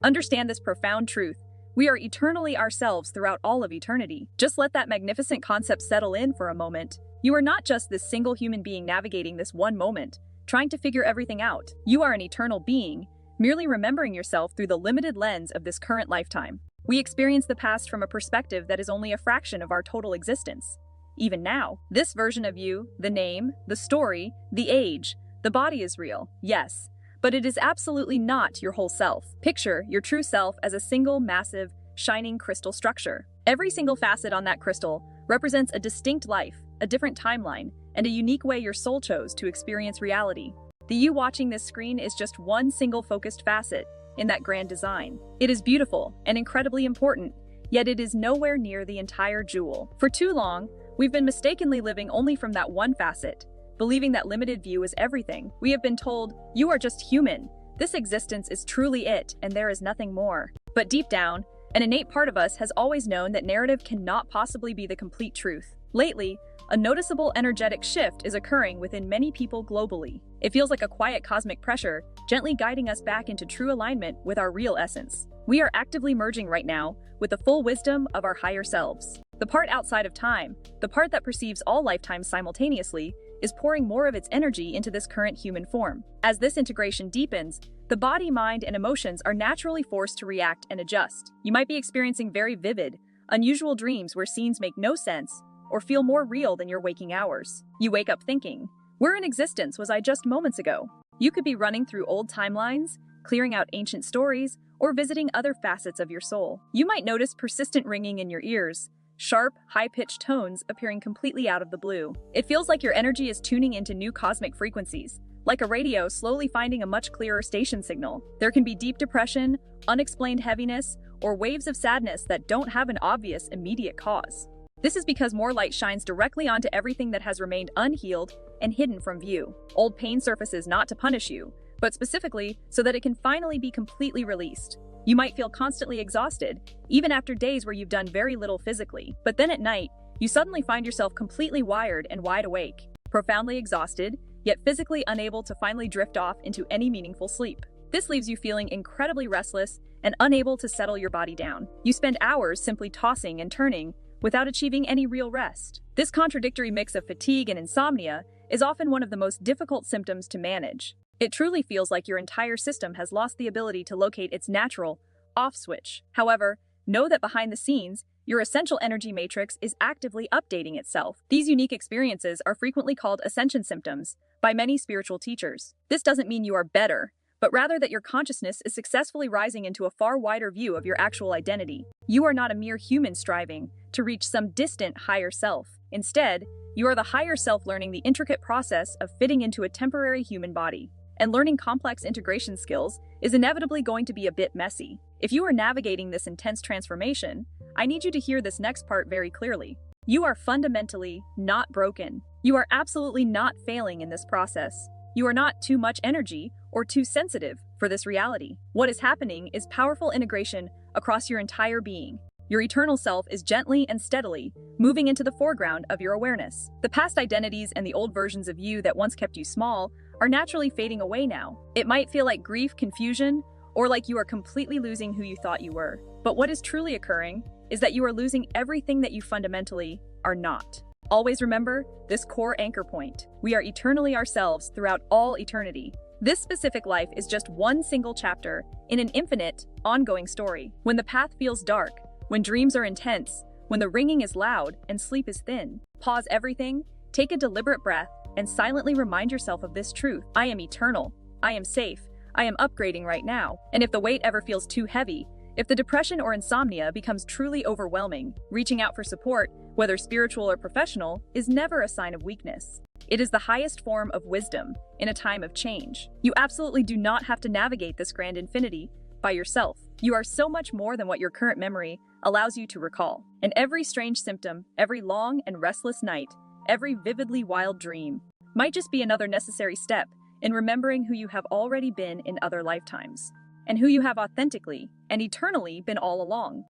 Understand this profound truth. We are eternally ourselves throughout all of eternity. Just let that magnificent concept settle in for a moment. You are not just this single human being navigating this one moment, trying to figure everything out. You are an eternal being, merely remembering yourself through the limited lens of this current lifetime. We experience the past from a perspective that is only a fraction of our total existence. Even now, this version of you, the name, the story, the age, the body is real, yes, but it is absolutely not your whole self. Picture your true self as a single, massive, shining crystal structure. Every single facet on that crystal represents a distinct life, a different timeline, and a unique way your soul chose to experience reality. The you watching this screen is just one single focused facet in that grand design. It is beautiful and incredibly important, yet it is nowhere near the entire jewel. For too long, we've been mistakenly living only from that one facet, believing that limited view is everything. We have been told, you are just human. This existence is truly it, and there is nothing more. But deep down, an innate part of us has always known that narrative cannot possibly be the complete truth. Lately, a noticeable energetic shift is occurring within many people globally. It feels like a quiet cosmic pressure, gently guiding us back into true alignment with our real essence. We are actively merging right now with the full wisdom of our higher selves. The part outside of time, the part that perceives all lifetimes simultaneously, is pouring more of its energy into this current human form. As this integration deepens, the body, mind, and emotions are naturally forced to react and adjust. You might be experiencing very vivid, unusual dreams where scenes make no sense or feel more real than your waking hours. You wake up thinking, where in existence was I just moments ago? You could be running through old timelines, clearing out ancient stories, or visiting other facets of your soul. You might notice persistent ringing in your ears, sharp, high-pitched tones appearing completely out of the blue. It feels like your energy is tuning into new cosmic frequencies, like a radio slowly finding a much clearer station signal. There can be deep depression, unexplained heaviness, or waves of sadness that don't have an obvious, immediate cause. This is because more light shines directly onto everything that has remained unhealed and hidden from view. Old pain surfaces not to punish you, but specifically so that it can finally be completely released. You might feel constantly exhausted, even after days where you've done very little physically. But then at night, you suddenly find yourself completely wired and wide awake, profoundly exhausted, yet physically unable to finally drift off into any meaningful sleep. This leaves you feeling incredibly restless and unable to settle your body down. You spend hours simply tossing and turning without achieving any real rest. This contradictory mix of fatigue and insomnia is often one of the most difficult symptoms to manage. It truly feels like your entire system has lost the ability to locate its natural off switch. However, know that behind the scenes, your essential energy matrix is actively updating itself. These unique experiences are frequently called ascension symptoms by many spiritual teachers. This doesn't mean you are better, but rather that your consciousness is successfully rising into a far wider view of your actual identity. You are not a mere human striving to reach some distant higher self. Instead, you are the higher self learning the intricate process of fitting into a temporary human body. And learning complex integration skills is inevitably going to be a bit messy. If you are navigating this intense transformation, I need you to hear this next part very clearly. You are fundamentally not broken. You are absolutely not failing in this process. You are not too much energy or too sensitive for this reality. What is happening is powerful integration across your entire being. Your eternal self is gently and steadily moving into the foreground of your awareness. The past identities and the old versions of you that once kept you small are naturally fading away now. It might feel like grief, confusion, or like you are completely losing who you thought you were. But what is truly occurring is that you are losing everything that you fundamentally are not. Always remember this core anchor point. We are eternally ourselves throughout all eternity. This specific life is just one single chapter in an infinite, ongoing story. When the path feels dark, when dreams are intense, when the ringing is loud and sleep is thin, pause everything, take a deliberate breath, and silently remind yourself of this truth. I am eternal. I am safe. I am upgrading right now. And if the weight ever feels too heavy, if the depression or insomnia becomes truly overwhelming, reaching out for support, whether spiritual or professional, is never a sign of weakness. It is the highest form of wisdom in a time of change. You absolutely do not have to navigate this grand infinity by yourself. You are so much more than what your current memory allows you to recall. And every strange symptom, every long and restless night, every vividly wild dream might just be another necessary step in remembering who you have already been in other lifetimes, and who you have authentically and eternally been all along.